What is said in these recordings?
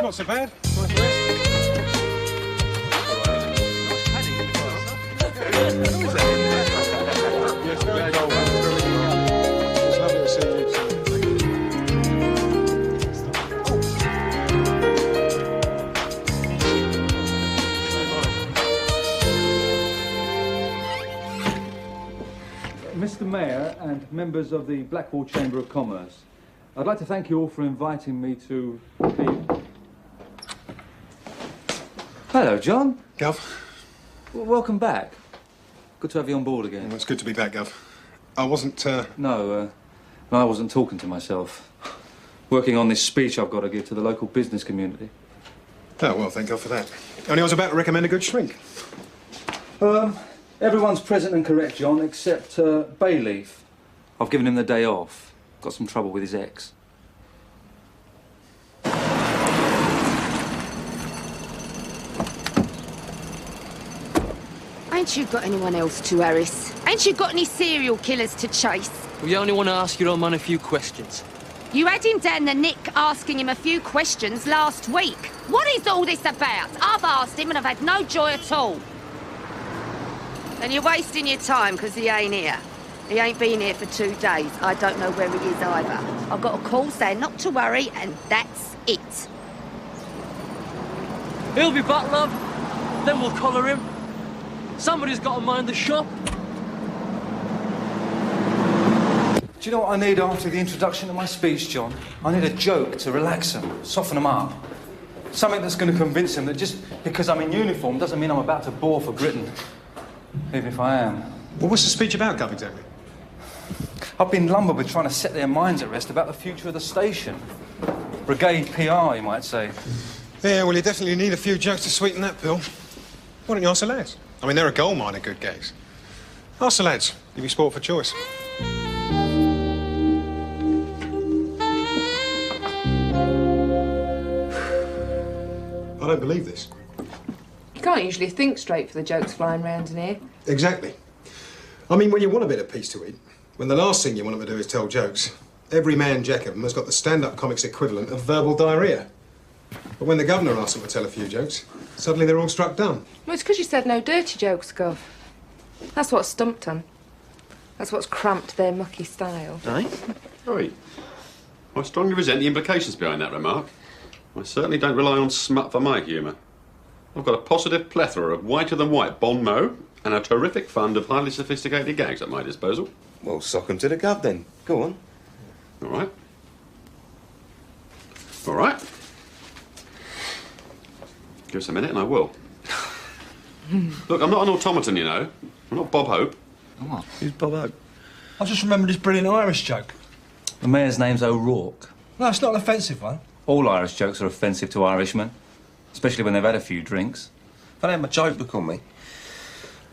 not so bad. Nice rest. Yes, very cold. It's lovely to see you too. Mr. Mayor and members of the Blackwall Chamber of Commerce, I'd like to thank you all for inviting me to the... Hello, John. Gov. Well, welcome back. Good to have you on board again. Well, it's good to be back, Gov. I wasn't, No, I wasn't talking to myself. Working on this speech I've got to give to the local business community. Oh, well, thank God for that. Only I was about to recommend a good shrink. Everyone's present and correct, John, except Bayleaf. I've given him the day off. Got some trouble with his ex. Ain't you got anyone else to, Harris? Ain't you got any serial killers to chase? We only want to ask your old man a few questions. You had him down the nick asking him a few questions last week. What is all this about? I've asked him and I've had no joy at all. And you're wasting your time because he ain't here. He ain't been here for 2 days. I don't know where he is either. I've got a call saying not to worry, and that's it. He'll be back, love. Then we'll collar him. Somebody's got to mind the shop. Do you know what I need after the introduction of my speech, John? I need a joke to relax them, soften them up. Something that's going to convince them that just because I'm in uniform doesn't mean I'm about to bore for Britain. Even if I am. Well, what's the speech about, Gov, exactly? I've been lumbered with trying to set their minds at rest about the future of the station. Brigade PR, you might say. Yeah, well, you definitely need a few jokes to sweeten that pill. Why don't you ask the lads? I mean, they're a gold mine of good gags. Ask the lads. You'll be sport for choice. I don't believe this. You can't usually think straight for the jokes flying round in here. Exactly. I mean, when you want a bit of peace to eat, when the last thing you want them to do is tell jokes, every man jack of them has got the stand-up comics equivalent of verbal diarrhea. But when the governor asks them to tell a few jokes, suddenly they're all struck dumb. Well, it's because you said no dirty jokes, Gov. That's what stumped them. That's what's cramped their mucky style. Aye? Right. I strongly resent the implications behind that remark. I certainly don't rely on smut for my humour. I've got a positive plethora of whiter-than-white bon mot and a terrific fund of highly sophisticated gags at my disposal. Well, sock 'em to the Gov, then. Go on. All right. All right. Give us a minute and I will. Look, I'm not an automaton, you know. I'm not Bob Hope. What? Who's Bob Hope? I just remembered this brilliant Irish joke. The mayor's name's O'Rourke. No, it's not an offensive one. All Irish jokes are offensive to Irishmen, especially when they've had a few drinks. If I had my joke book on me.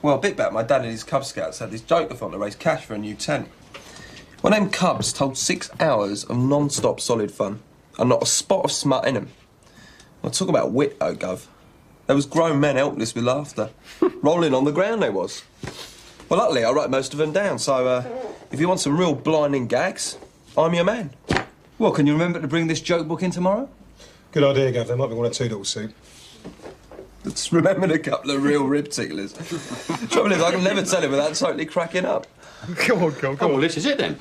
Well, a bit back, my dad and his Cub Scouts had this joke-a-thon to raise cash for a new tent. Well, them Cubs told 6 hours of non-stop solid fun, and not a spot of smut in them. Well, talk about wit, though, Gov. There was grown men helpless with laughter. Rolling on the ground they was. Well, luckily, I wrote most of them down, so if you want some real blinding gags, I'm your man. Well, can you remember to bring this joke book in tomorrow? Good idea, Gov. There might be one or two that'll suit. Just remembered a couple of real rib ticklers. Trouble is, I can never tell him without totally cracking up. Go on, go Oh, well, this is it then.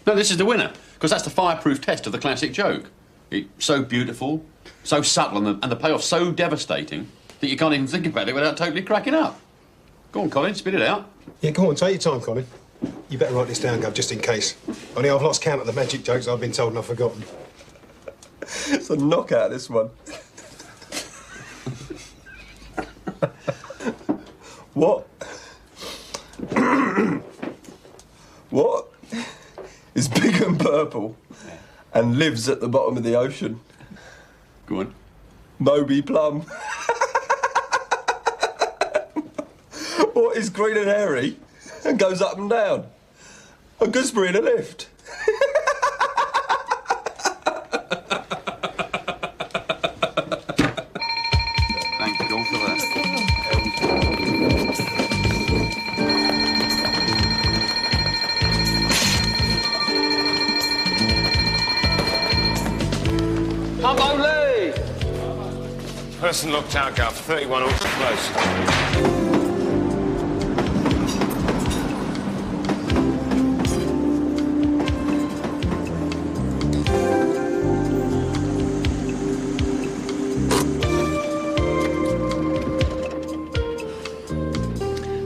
No, this is the winner, because that's the fireproof test of the classic joke. It's so beautiful, so subtle, and the payoff so devastating that you can't even think about it without totally cracking up. Go on, Colin, spit it out. Yeah, go on, take your time, Colin. You better write this down, Gov, just in case. Only I've lost count of the magic jokes I've been told and I've forgotten. It's a knockout, this one. What? What is big and purple and lives at the bottom of the ocean? Go on. Moby Plum. What is green and hairy and goes up and down? A gooseberry in a lift. Thank God for that. Come on, Lee! Person locked out, Gov. 31 ultra close.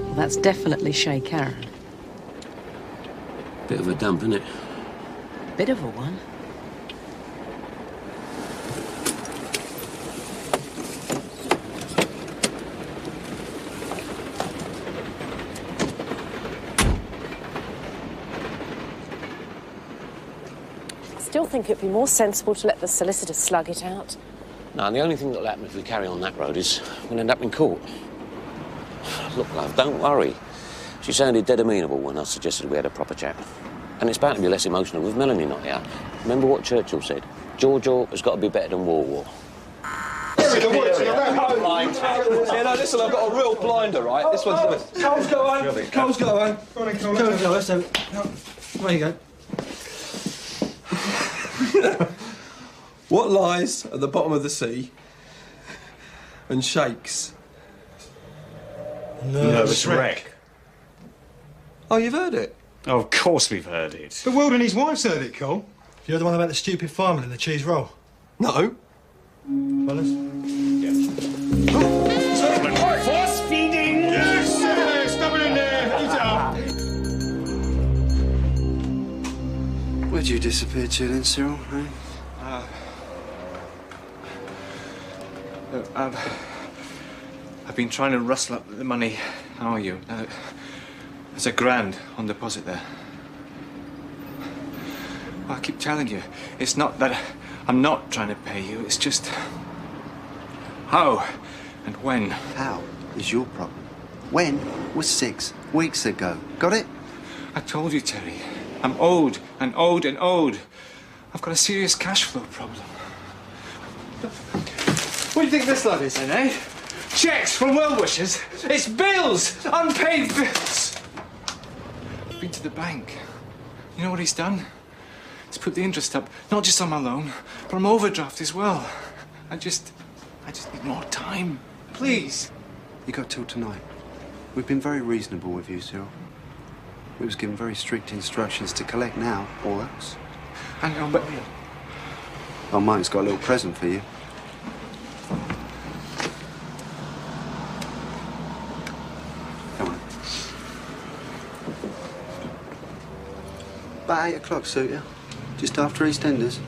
Well, that's definitely Shay Karen. Bit of a dump, isn't it? Bit of a one. Still think it'd be more sensible to let the solicitor slug it out. No, the only thing that'll happen if we carry on that road is we'll end up in court. Look, love, don't worry. She sounded dead amenable when I suggested we had a proper chat. And it's bound to be less emotional with Melanie not here. Remember what Churchill said? Giorgio has got to be better than War. Yeah, no, listen, I've got a real blinder, right? This one's the... Cole's go on. Cole's go on. Go, let's have it. There you go. What lies at the bottom of the sea and shakes? Nervous wreck. Oh, you've heard it? Oh, of course we've heard it. The world and his wife's heard it, Cole. You're the one about the stupid fireman and the cheese roll? No. Fellas? Force feeding! Yes, sir! Stop it in there! Eat up! Where'd you disappear to then, Cyril? Eh? I've been trying to rustle up the money. How are you? There's £1,000 on deposit there. Well, I keep telling you, it's not that I'm not trying to pay you, it's just how and when. How is your problem. When was 6 weeks ago. Got it? I told you, Terry. I'm owed and owed and owed. I've got a serious cash flow problem. What do you think this lot is, then, eh? Checks from well-wishers. It's bills! Unpaid bills! I've been to the bank. You know what he's done? He's put the interest up, not just on my loan, but on my overdraft as well. I just need more time. Please. You got till tonight. We've been very reasonable with you, Cyril. We was given very strict instructions to collect now, or else. I know, but... Oh, Mike's got a little present for you. Come on. About 8 o'clock, suit you? Just after EastEnders.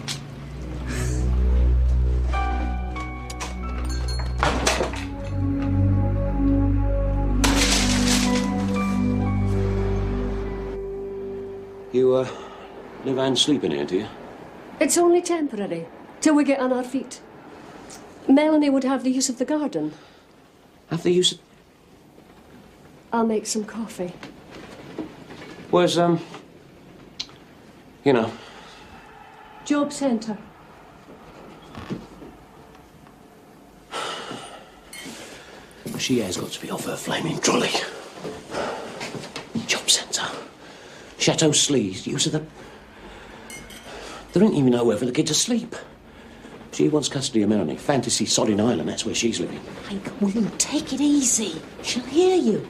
You, live and sleep in here, do you? It's only temporary, till we get on our feet. Melanie would have the use of the garden. Have the use of... I'll make some coffee. Where's, you know... Job centre. She has got to be off her flaming trolley. Job centre. Chateau Sleaze, use of the... There ain't even nowhere for the kid to sleep. She wants custody of Melanie. Fantasy Sodding Island, that's where she's living. Hank, will you take it easy? She'll hear you.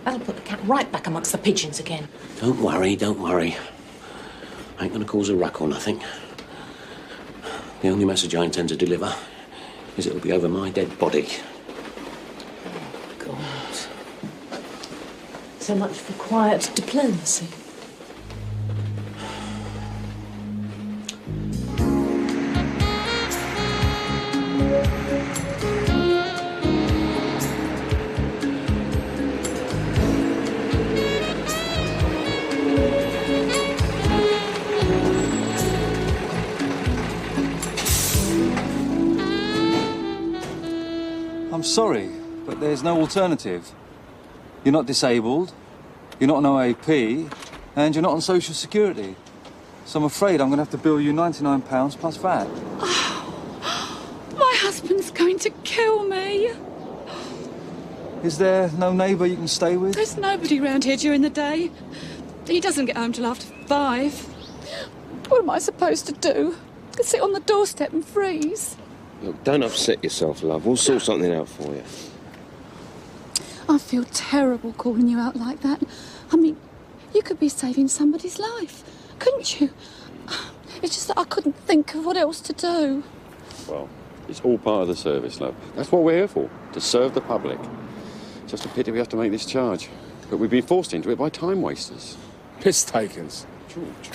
That'll put the cat right back amongst the pigeons again. Don't worry, don't worry. I ain't gonna cause a ruck or nothing. The only message I intend to deliver is it'll be over my dead body. God. So much for quiet diplomacy. I'm sorry, but there's no alternative. You're not disabled, you're not on OAP, and you're not on Social Security. So I'm afraid I'm going to have to bill you £99 plus VAT. My husband's going to kill me. Is there no neighbour you can stay with? There's nobody round here during the day. He doesn't get home till after 5. What am I supposed to do? Sit on the doorstep and freeze? Look, don't upset yourself, love. We'll sort something out for you. I feel terrible calling you out like that. I mean, you could be saving somebody's life, couldn't you? It's just that I couldn't think of what else to do. Well, it's all part of the service, love. That's what we're here for, to serve the public. Just a pity we have to make this charge. But we've been forced into it by time wasters. Piss takers. George.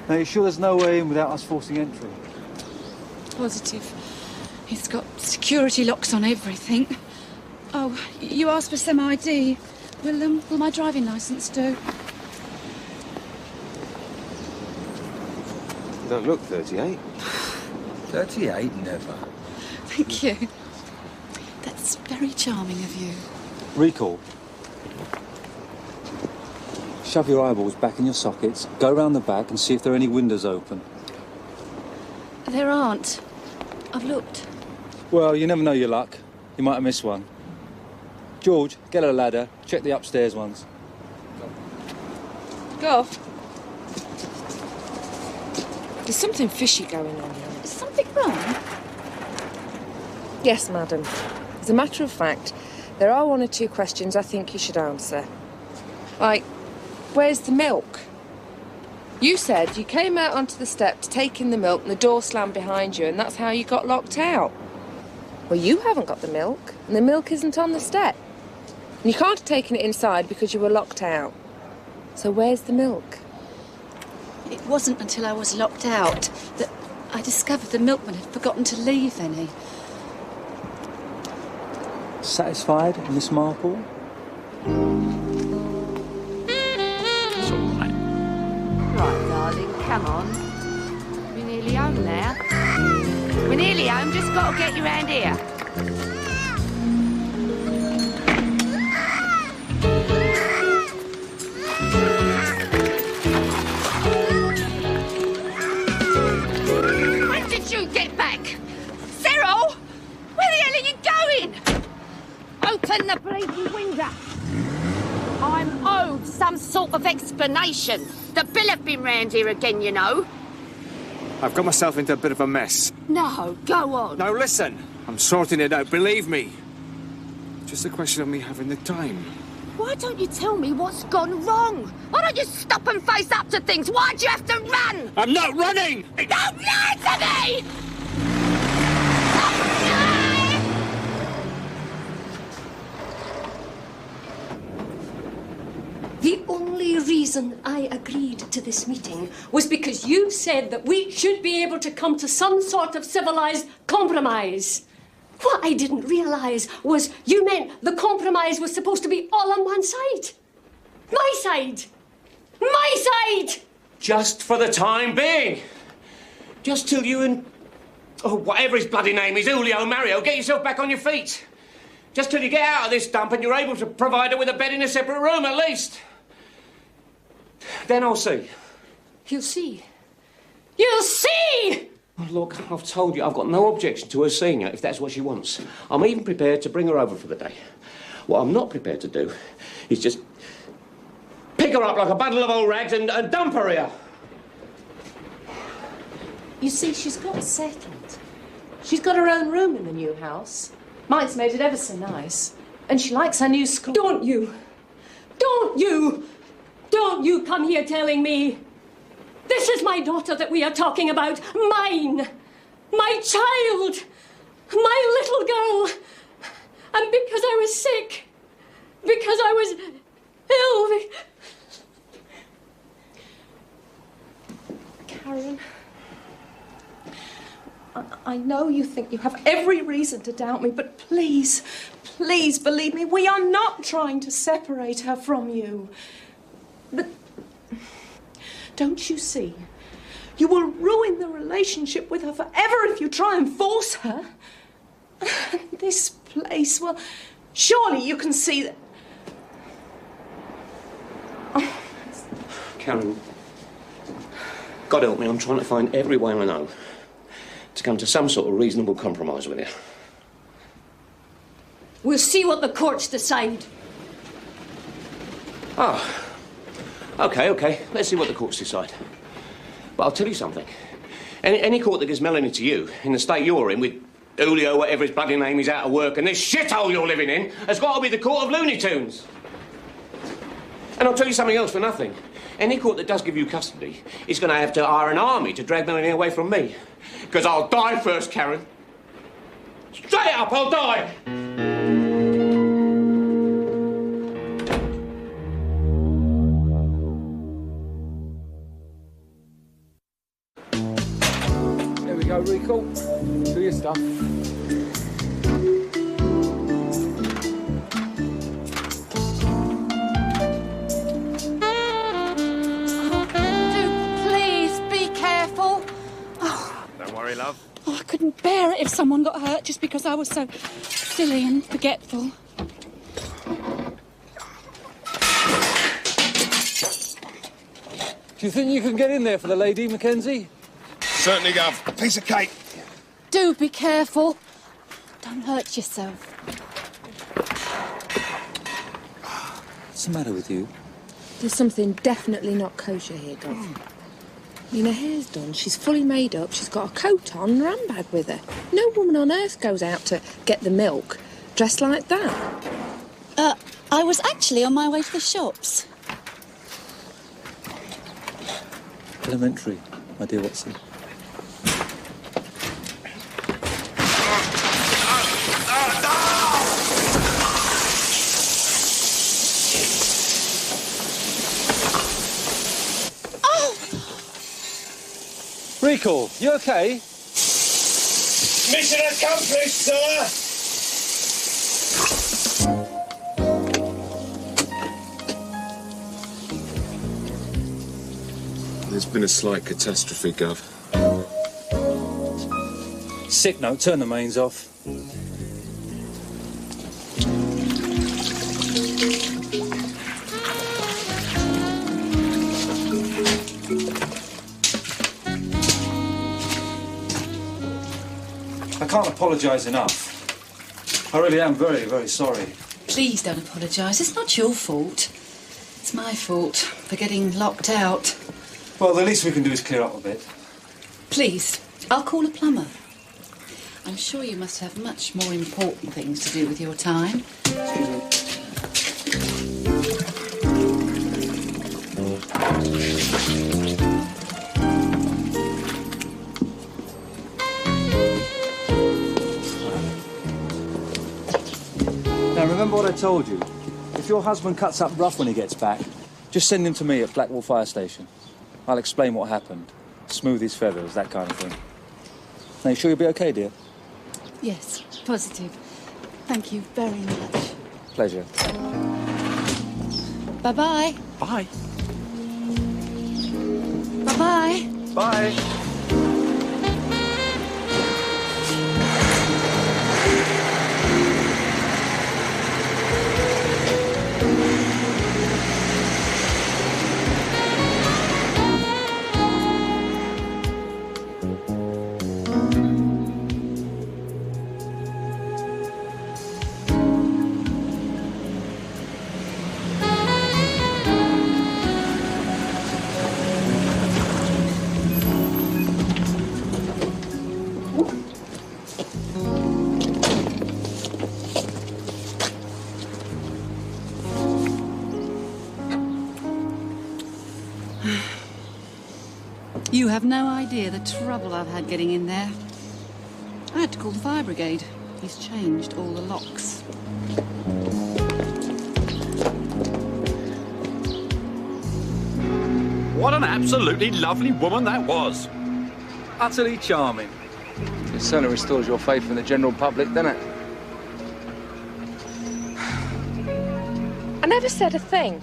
Now, you sure there's no way in without us forcing entry? Positive. He's got security locks on everything. Oh, you asked for some ID. Will my driving licence do? You don't look 38. 38? Never. Thank you. That's very charming of you. Recall. Shove your eyeballs back in your sockets, go round the back and see if there are any windows open. There aren't. I've looked. Well, you never know your luck. You might have missed one. George, get a ladder, check the upstairs ones. Gov. There's something fishy going on here. Is something wrong? Yes, madam. As a matter of fact, there are one or two questions I think you should answer. Like, where's the milk? You said you came out onto the steps taking the milk and the door slammed behind you and that's how you got locked out. Well, you haven't got the milk and the milk isn't on the step. And you can't have taken it inside because you were locked out. So where's the milk? It wasn't until I was locked out that I discovered the milkman had forgotten to leave any. Satisfied, Miss Marple? It's all right. Right, darling, come on. We're nearly home now. We're nearly home, just got to get you round here. When did you get back? Cyril! Where the hell are you going? Open the bleeding window. I'm owed some sort of explanation. The bill have been round here again, you know. I've got myself into a bit of a mess. No, go on. Now listen, I'm sorting it out, believe me. Just a question of me having the time. Why don't you tell me what's gone wrong? Why don't you stop and face up to things? Why'd you have to run? I'm not running! Don't lie to me! The only reason I agreed to this meeting was because you said that we should be able to come to some sort of civilized compromise. What I didn't realize was you meant the compromise was supposed to be all on one side. My side! My side! Just for the time being. Just till you and... oh, whatever his bloody name is, Julio Mario, get yourself back on your feet. Just till you get out of this dump and you're able to provide her with a bed in a separate room, at least. Then I'll see. You'll see. You'll see! Well, look, I've told you I've got no objection to her seeing her if that's what she wants. I'm even prepared to bring her over for the day. What I'm not prepared to do is just pick her up like a bundle of old rags and dump her here. You see, she's got settled. She's got her own room in the new house. Mike's made it ever so nice. And she likes her new school. Don't you come here telling me this is my daughter that we are talking about. Mine. My child. My little girl. And because I was sick. Because I was ill. Karen, I know you think you have every reason to doubt me, but please, please believe me, we are not trying to separate her from you. But don't you see? You will ruin the relationship with her forever if you try and force her. And this place, well, surely you can see that... Oh. Karen, God help me, I'm trying to find every way I know to come to some sort of reasonable compromise with you. We'll see what the courts decide. OK. Let's see what the courts decide. But I'll tell you something. Any court that gives Melanie to you, in the state you're in, with Julio, whatever his bloody name, is out of work, and this shithole you're living in, has got to be the court of Looney Tunes. And I'll tell you something else for nothing. Any court that does give you custody is going to have to hire an army to drag Melanie away from me. Because I'll die first, Karen. Straight up, I'll die! There we go, recall. Do your stuff. Please, be careful. Don't worry, love. Oh, I couldn't bear it if someone got hurt just because I was so silly and forgetful. Do you think you can get in there for the lady, Mackenzie? Certainly, Gov. A piece of cake. Do be careful. Don't hurt yourself. What's the matter with you? There's something definitely not kosher here, Gov. I mean, her hair's done, she's fully made up, she's got a coat on and a handbag with her. No woman on earth goes out to get the milk dressed like that. I was actually on my way to the shops. Elementary, my dear Watson. Recall, you okay? Mission accomplished, sir! There's been a slight catastrophe, Gov. Sick note, turn the mains off. I can't apologise enough. I really am very, very sorry. Please don't apologise. It's not your fault. It's my fault for getting locked out. Well, the least we can do is clear up a bit. Please, I'll call a plumber. I'm sure you must have much more important things to do with your time. Now, remember what I told you. If your husband cuts up rough when he gets back, just send him to me at Blackwall Fire Station. I'll explain what happened. Smooth his feathers, that kind of thing. Now, you sure you'll be okay, dear? Yes, positive. Thank you very much. Pleasure. Bye-bye. Bye. Bye-bye. Bye. You have no idea the trouble I've had getting in there. I had to call the fire brigade. He's changed all the locks. What an absolutely lovely woman that was. Utterly charming. It certainly restores your faith in the general public, doesn't it? I never said a thing.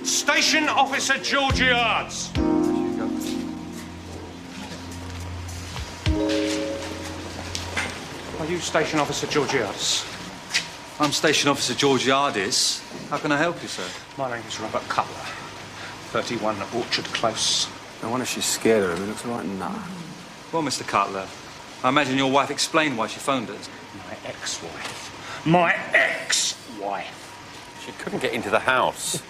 Station Officer Georgiades. Are you Station Officer Georgiades? I'm Station Officer Georgiadis. How can I help you, sir? My name is Robert Cutler, 31 Orchard Close. I wonder if she's scared of him. He looks right nut. Well, Mr. Cutler, I imagine your wife explained why she phoned us. My ex-wife. My ex-wife. She couldn't get into the house.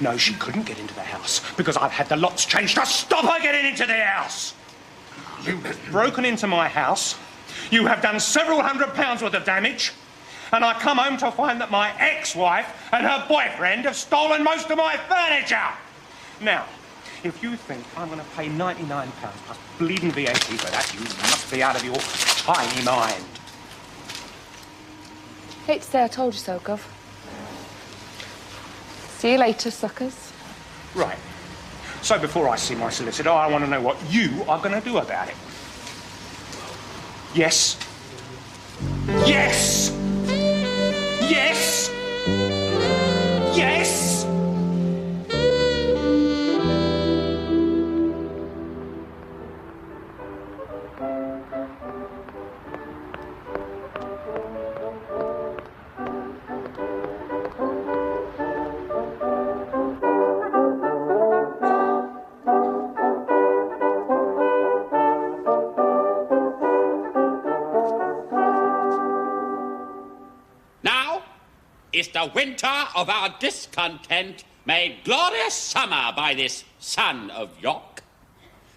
No, she couldn't get into the house because I've had the locks changed to stop her getting into the house. You've broken into my house. You have done several £100 worth of damage. And I come home to find that my ex-wife and her boyfriend have stolen most of my furniture. Now, if you think I'm going to pay £99 plus bleeding VAT for that, you must be out of your tiny mind. Hate to say I told you so, Gov. See you later, suckers. Right. So before I see my solicitor, I want to know what you are going to do about it. Yes. Yes! Yes! Yes! Is the winter of our discontent made glorious summer by this sun of York,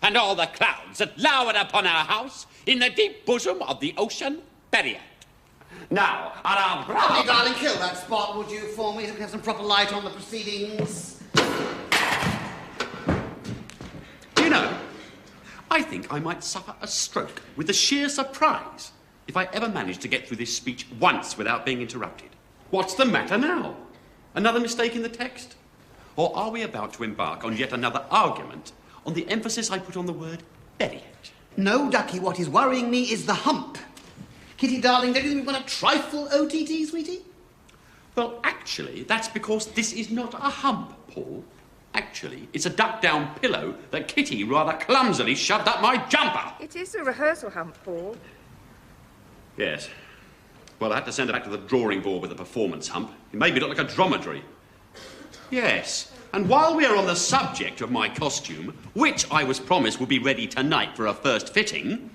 and all the clouds that lowered upon our house in the deep bosom of the ocean bury it. Now, on our brow... Hey, darling, kill that spot, would you, for me, so we can have some proper light on the proceedings? Do you know, I think I might suffer a stroke with the sheer surprise if I ever managed to get through this speech once without being interrupted. What's the matter now? Another mistake in the text? Or are we about to embark on yet another argument on the emphasis I put on the word bury it? No, Ducky, what is worrying me is the hump. Kitty, darling, don't you think we want to trifle OTT, sweetie? Well, actually, that's because this is not a hump, Paul. Actually, it's a duck-down pillow that Kitty rather clumsily shoved up my jumper. It is a rehearsal hump, Paul. Yes. Well, I had to send her back to the drawing board with a performance hump. It made me look like a dromedary. Yes, and while we are on the subject of my costume, which I was promised would be ready tonight for a first fitting,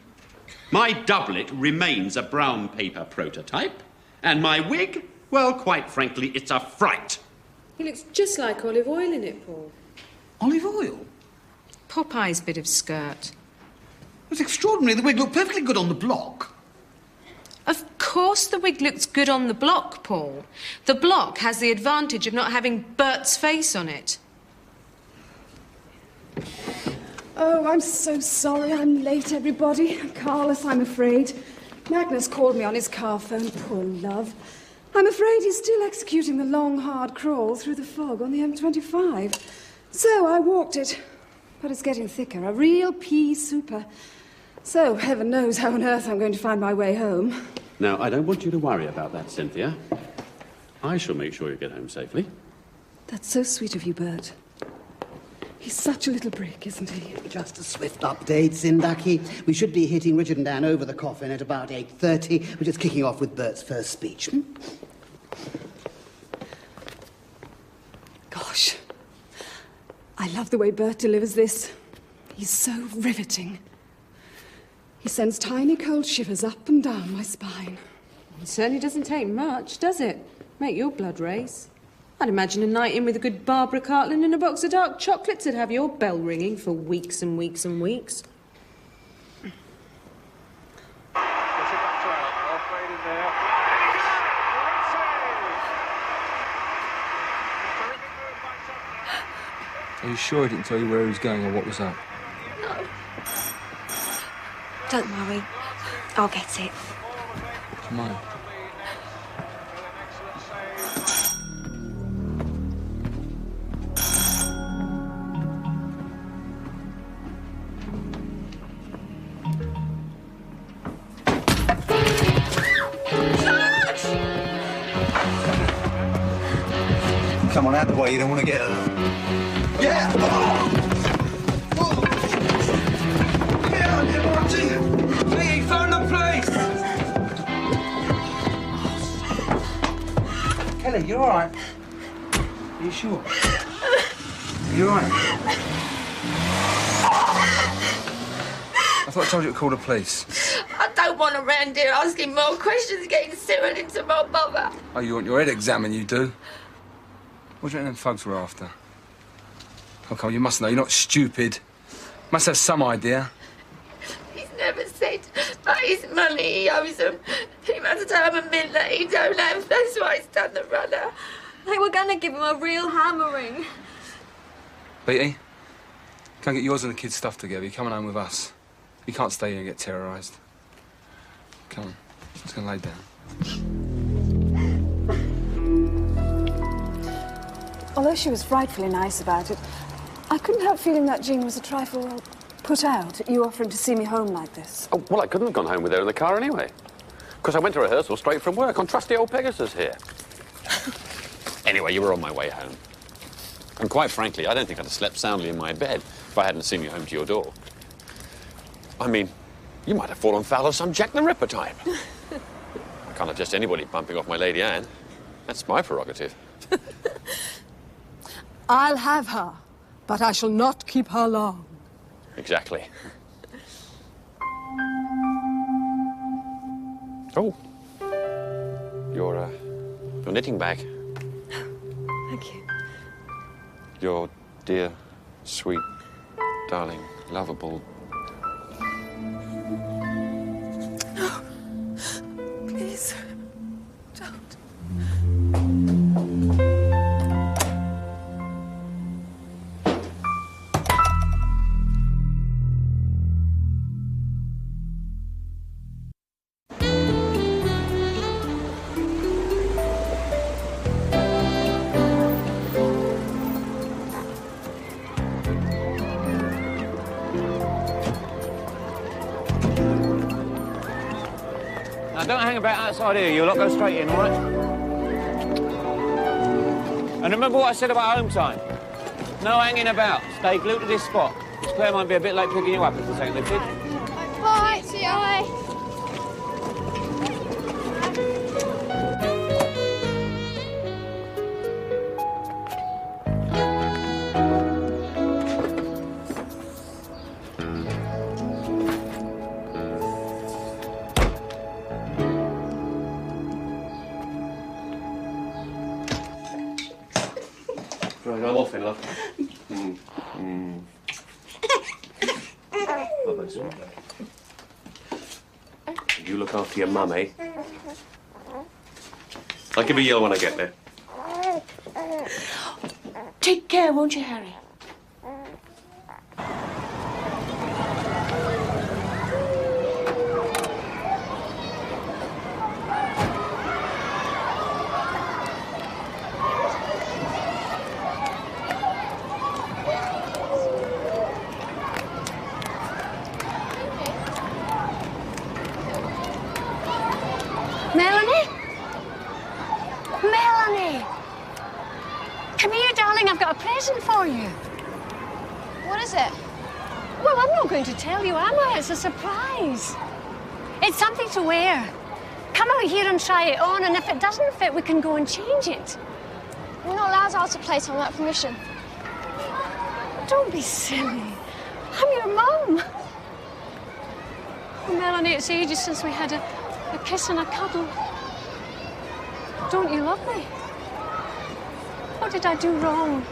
my doublet remains a brown paper prototype, and my wig, well, quite frankly, it's a fright. He looks just like olive oil in it, Paul. Olive oil? Popeye's bit of skirt. It's extraordinary. The wig looked perfectly good on the block. Of course the wig looks good on the block, Paul. The block has the advantage of not having Bert's face on it. Oh, I'm so sorry. I'm late, everybody. Carlos, I'm afraid. Magnus called me on his car phone, poor love. I'm afraid he's still executing the long, hard crawl through the fog on the M25. So I walked it. But it's getting thicker, a real pea super. So heaven knows how on earth I'm going to find my way home. Now, I don't want you to worry about that, Cynthia. I shall make sure you get home safely. That's so sweet of you, Bert. He's such a little brick, isn't he? Just a swift update, Sindaki. We should be hitting Richard and Dan over the coffin at about 8:30. We're just kicking off with Bert's first speech. Gosh, I love the way Bert delivers this. He's so riveting. He sends tiny cold shivers up and down my spine. It certainly doesn't take much, does it? Make your blood race. I'd imagine a night in with a good Barbara Cartland and a box of dark chocolates would have your bell ringing for weeks and weeks and weeks. Are you sure he didn't tell you where he was going or what was up? No. Don't worry. I'll get it. Come on. Come on, out the way, you don't want to get her. Yeah! Yeah, Martin! Hey, he phoned the police! Kelly, you all right? Are you sure? You all right? I thought I told you to call the police. I don't want around here asking more questions, getting Cyril into more bother. Oh, you want your head examined, you do? What do you think them thugs were after? Oh, come on, you must know. You're not stupid. Must have some idea. He's never said about his money he owes them. He must have a million that he don't have. That's why he's done the runner. They were going to give him a real hammering. Beatty, go and get yours and the kids' stuff together. You're coming home with us. You can't stay here and get terrorised. Come on, just gonna lay down. Although she was frightfully nice about it, I couldn't help feeling that Jean was a trifle, well, put out at you offering to see me home like this. Oh, well, I couldn't have gone home with her in the car anyway. Because I went to rehearsal straight from work on trusty old Pegasus here. Anyway, you were on my way home. And quite frankly, I don't think I'd have slept soundly in my bed if I hadn't seen you home to your door. I mean, you might have fallen foul of some Jack the Ripper type. I can't have just anybody bumping off my Lady Anne. That's my prerogative. I'll have her, but I shall not keep her long. Exactly. Oh, your knitting bag. Thank you. Your dear, sweet, darling, lovable... No. Please. Don't. Now, don't hang about outside here. You'll not go straight in, all right? And remember what I said about home time. No hanging about. Stay glued to this spot. Miss Claire might be a bit late picking you up if this ain't lifted. Bye. See ya. Bye. Right, I'm off in, love. You look after your mum, eh? I'll give you a yell when I get there. Take care, won't you, Harry? Melanie? Melanie! Come here, darling. I've got a present for you. What is it? Well, I'm not going to tell you, am I? It's a surprise. It's something to wear. Come out here and try it on, and if it doesn't fit, we can go and change it. We're not allowed out to play till without permission. Don't be silly. I'm your mum. Oh, Melanie, it's ages since we had a kiss and a cuddle. Don't you love me? What did I do wrong?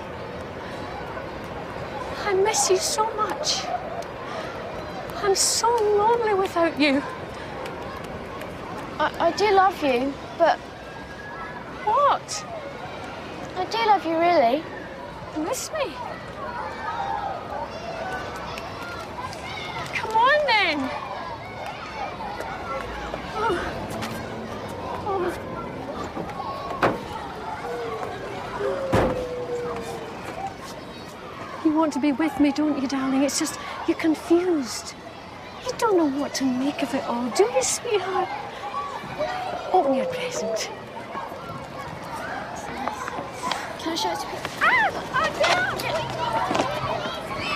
I miss you so much. I'm so lonely without you. I do love you, but... What? I do love you, really. You miss me? Come on, then. Oh. You want to be with me, don't you, darling? It's just you're confused. You don't know what to make of it all, do you, sweetheart? Open your present. Can I show it to you?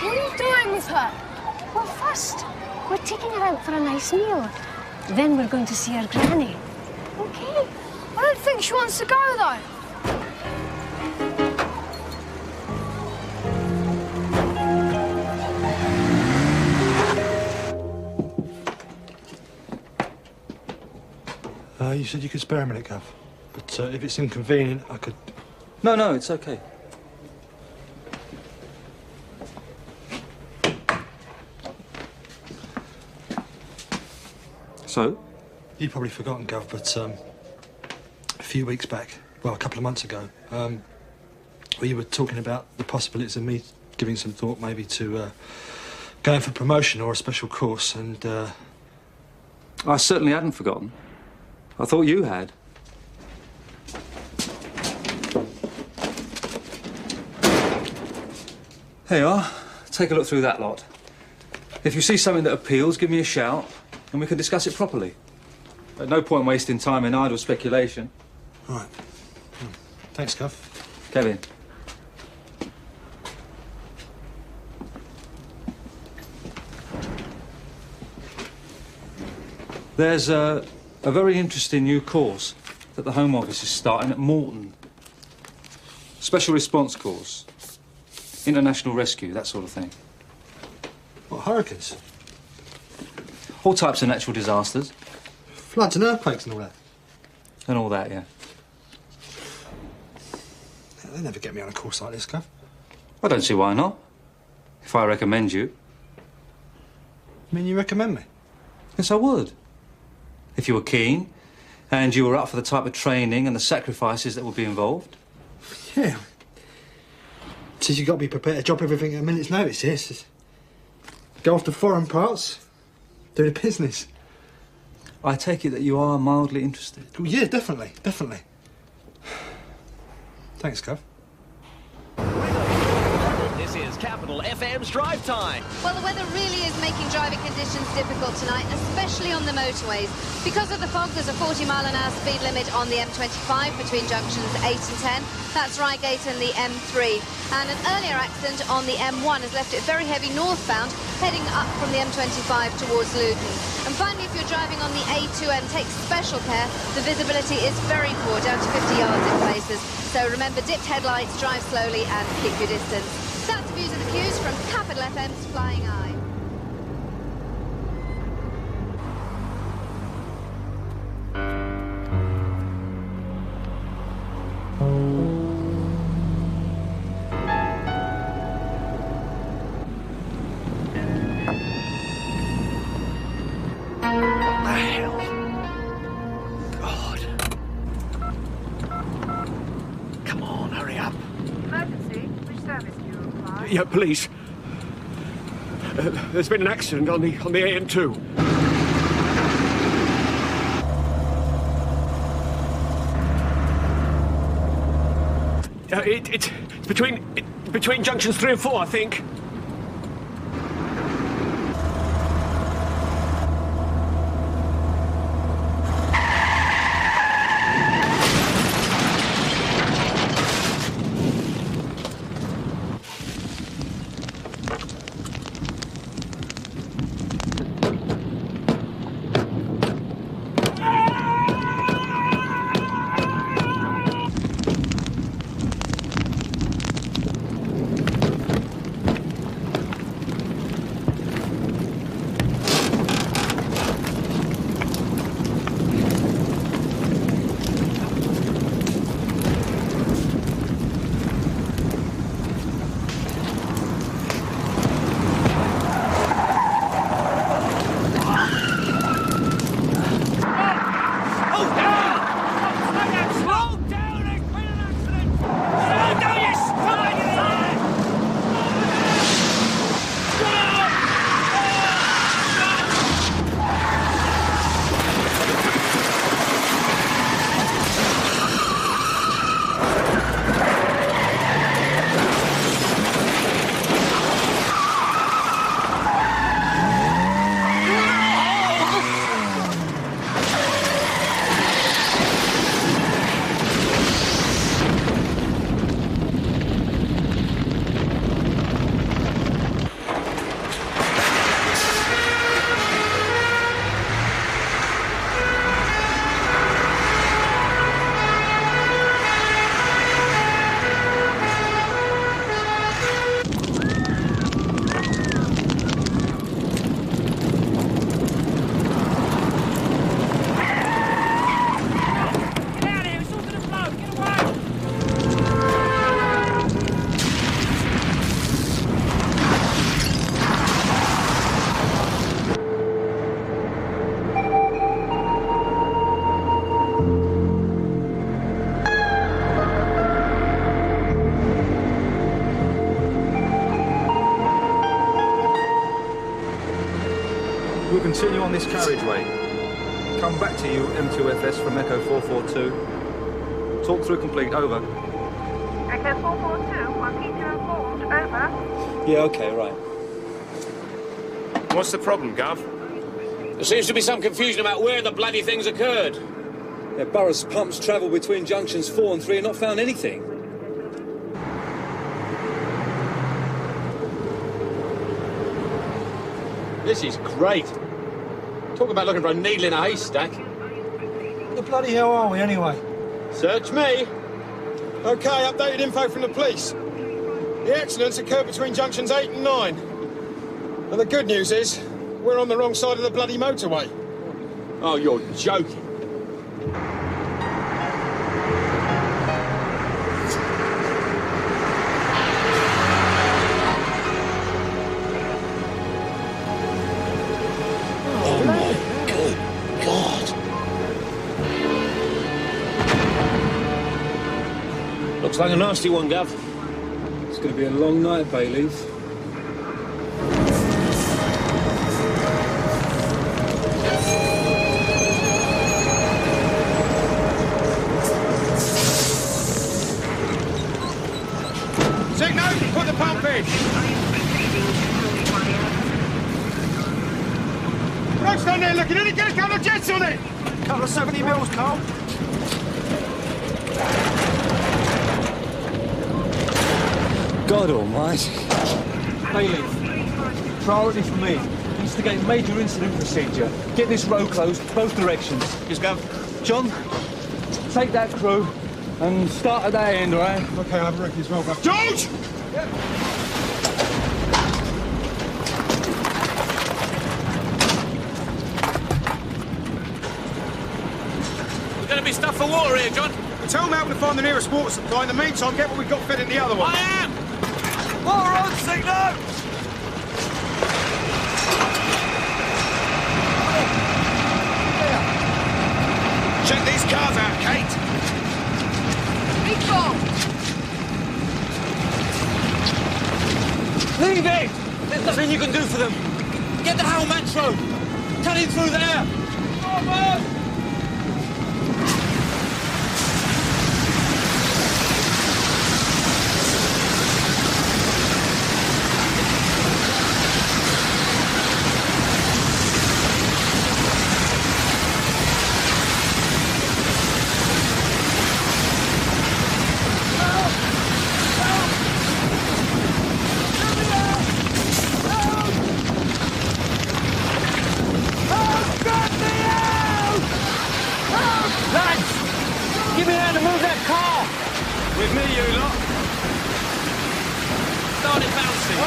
What are you doing with her? Well, first, we're taking her out for a nice meal. Then we're going to see her granny. Okay? I don't think she wants to go, though. you said you could spare a minute, Gov. But if it's inconvenient, I could... No, it's okay. So? You've probably forgotten, Gov, but a few weeks back, well, a couple of months ago, we were talking about the possibilities of me giving some thought maybe to going for promotion or a special course, and... I certainly hadn't forgotten. I thought you had. Here you are. Take a look through that lot. If you see something that appeals, give me a shout, and we can discuss it properly. At no point wasting time in idle speculation. Right. Thanks, Gov. Kevin. There's a very interesting new course that the Home Office is starting at Moulton. Special response course. International rescue, that sort of thing. What, hurricanes? All types of natural disasters. Floods and earthquakes and all that? And all that, yeah. They never get me on a course like this, Gov. I don't see why not. If I recommend you. I mean, you recommend me? Yes, I would. If you were keen, and you were up for the type of training and the sacrifices that would be involved. Yeah. Says you've got to be prepared to drop everything at a minute's notice, yes. Go off to foreign parts, do the business. I take it that you are mildly interested. Oh, yeah, definitely. Thanks, Gov. This is Capital FM's Drive Time. Well, the weather really is making driving conditions difficult tonight, especially on the motorways. Because of the fog, there's a 40-mile-an-hour speed limit on the M25 between junctions 8 and 10. That's Reigate and the M3. And an earlier accident on the M1 has left it very heavy northbound, heading up from the M25 towards Luton. And finally, if you're driving on the A2M, take special care. The visibility is very poor, down to 50 yards in places. So remember, dipped headlights, drive slowly and keep your distance. That's Views of the Cues from Capital FM's Flying Eye. Yeah, police. There's been an accident on the AM2. It's between junctions 3 and 4, I think. We'll continue on this carriageway. Come back to you, M2FS from Echo 442. Talk through complete, over. Echo 442, I'll keep you informed, over. Yeah, okay, right. What's the problem, Gov? There seems to be some confusion about where the bloody things occurred. Yeah, Burroughs' pumps travel between junctions 4 and 3 and not found anything. This is great. Talk about looking for a needle in a haystack. What the bloody hell are we, anyway? Search me. OK, updated info from the police. The accidents occurred between junctions 8 and 9. And the good news is, we're on the wrong side of the bloody motorway. Oh, you're joking. Oh, my good God. Looks like a nasty one, Gov. It's going to be a long night, Bayleaf. Signal, put the pump in. Road's down there looking at it, get a couple of jets on it. Couple of 70 mils, Carl. God almighty. Bayleaf, priority for me. Instigate major incident procedure. Get this road closed, both directions. Yes, Gov. John, take that crew and start at that end, all right? OK, I'll have a reckon as well, Gov. George! There's going to be stuff for water here, John. Tell Malcolm to find the nearest water supply. In the meantime, get what we've got fed in the other one. I am! Water on, Signal! Check these cars out, Kate. Big bomb! Leave it! There's nothing you can do for them. Get the Howell Metro. Cut in through there. Forward! With me, you lot. Started bouncing.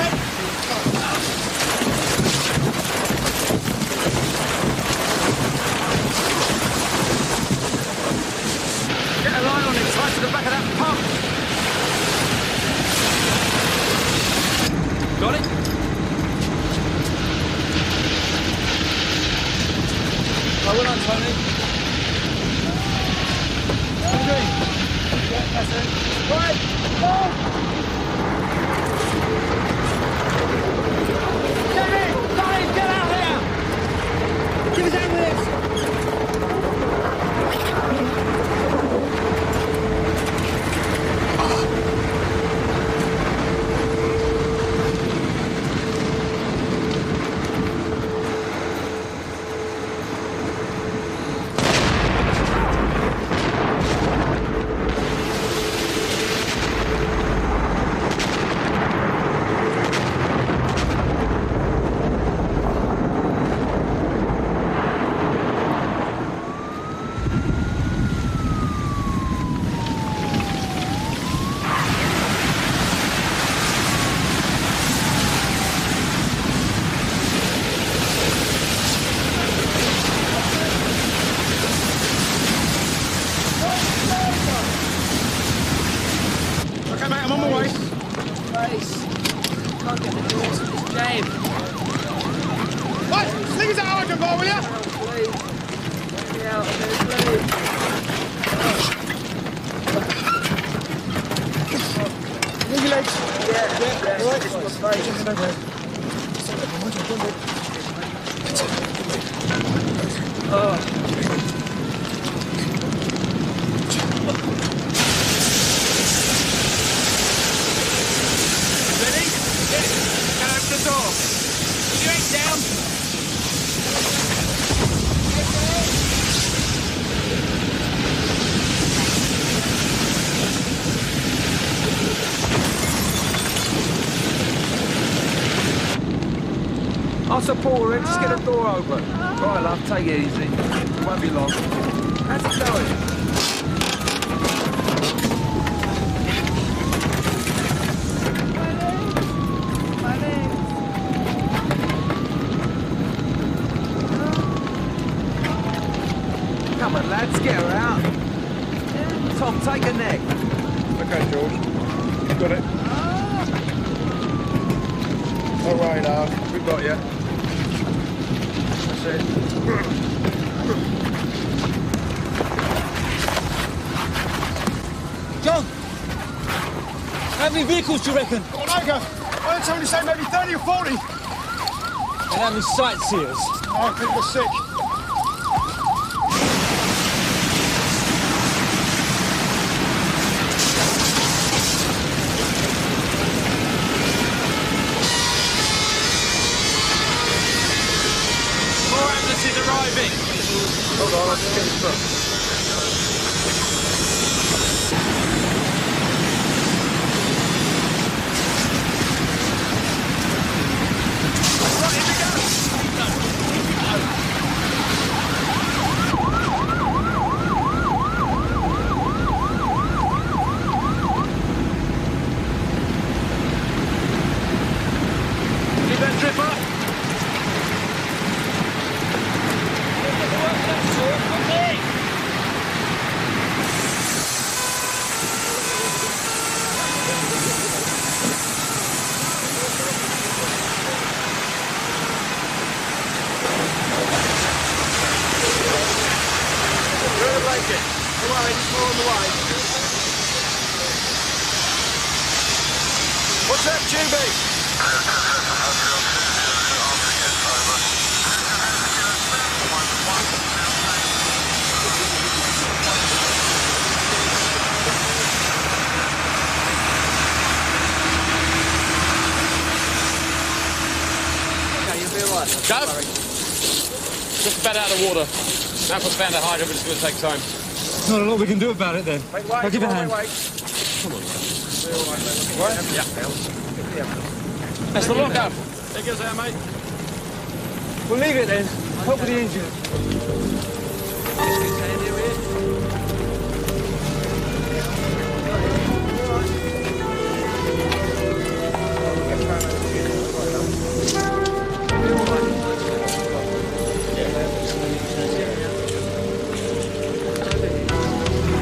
Get a line on it, tight to the back of that pump. Got it? Oh, well done, Tony. Okay. Yeah, that's it. Right, go! Get in! Dave, get out here! Give us out of this! OK, mate, I'm on my way. Grace, can't get the doors to this jam. What? Sling us that hydrant bar, will you? Please. Get me out of here, please. Move your legs. Yeah. All right. It's my face. Ready? Get it. Go open the door. Put your head down. I'll support her, just get the door open. Right, love, take it easy. It won't be long. How's it going? Come on, lads, get her out. Tom, take her neck. Okay, George. Got it. All right, love. We've got you. That's it. John! How many vehicles do you reckon? Oh, no, Gav. I heard somebody say maybe 30 or 40. And how many sightseers? I think we're sick. Is arriving. Hold on, I'll just get this book. Keep that drip up. What's that, GB? Go. Just about out of water. Snappers found a hydrant, but it's going to take time. Not a lot we can do about it then. I'll give a hand. Come on. Yeah. That's the lockout. There goes our mate. We'll leave it then. Help with the engine.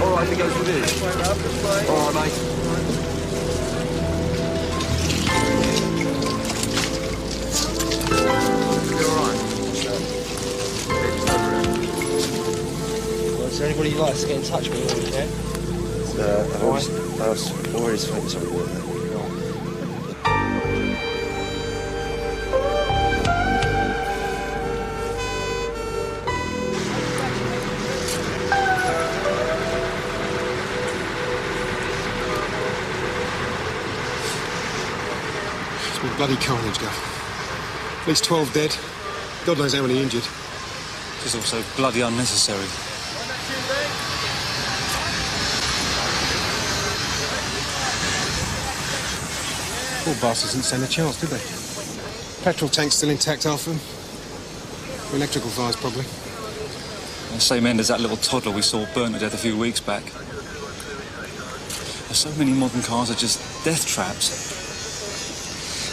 All right, it goes with this. All right, mate. Is there anybody you'd like to get in touch with? Yeah? I've already spoken to somebody with it. It's been bloody carnage, Gav. At least 12 dead. God knows how many injured. It's also bloody unnecessary. Poor bastards didn't stand a chance, did they? Petrol tank's still intact, half of them. Electrical fires, probably. The same end as that little toddler we saw burnt to death a few weeks back. So many modern cars are just death traps.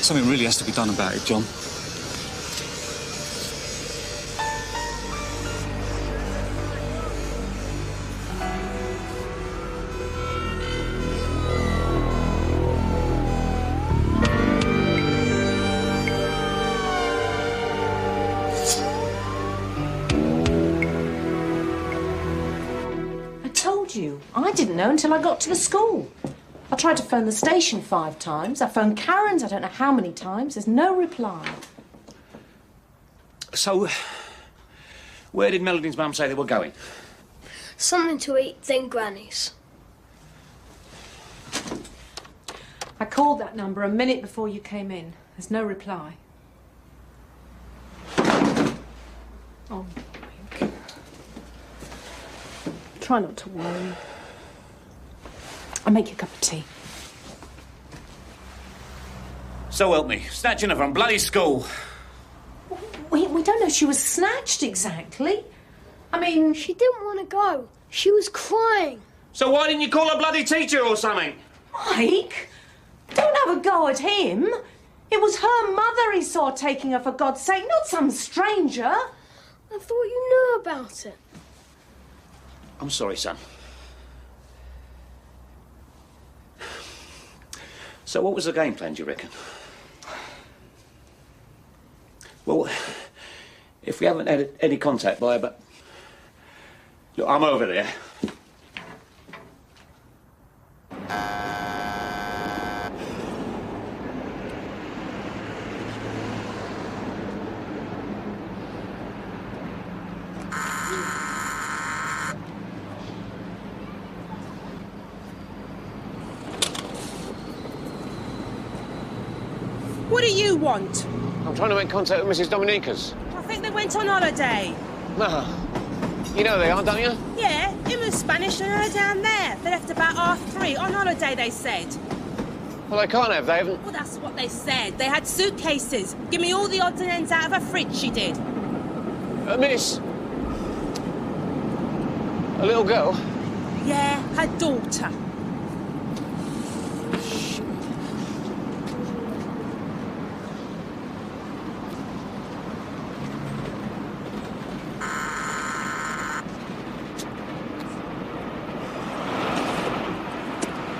Something really has to be done about it, John. I didn't know until I got to the school. I tried to phone the station 5 times. I phoned Karen's I don't know how many times. There's no reply. So, where did Melody's mum say they were going? Something to eat, then Granny's. I called that number a minute before you came in. There's no reply. Oh, Mike. Try not to worry. I'll make you a cup of tea. So help me. Snatching her from bloody school. We don't know she was snatched exactly. I mean... She didn't want to go. She was crying. So why didn't you call a bloody teacher or something? Mike, don't have a go at him. It was her mother he saw taking her, for God's sake, not some stranger. I thought you knew about it. I'm sorry, son. So what was the game plan, do you reckon? Well, if we haven't had any contact by about... Look, I'm over there. What do you want? I'm trying to make contact with Mrs. Dominikas. I think they went on holiday. No. You know they are, don't you? Yeah, him was Spanish and her down there. They left about 3:30 on holiday, they said. Well, they can't have, they haven't. Well, that's what they said. They had suitcases. Give me all the odds and ends out of her fridge, she did. Miss? A little girl? Yeah, her daughter.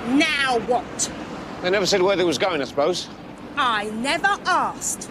Now what? They never said where they was going, I suppose. I never asked.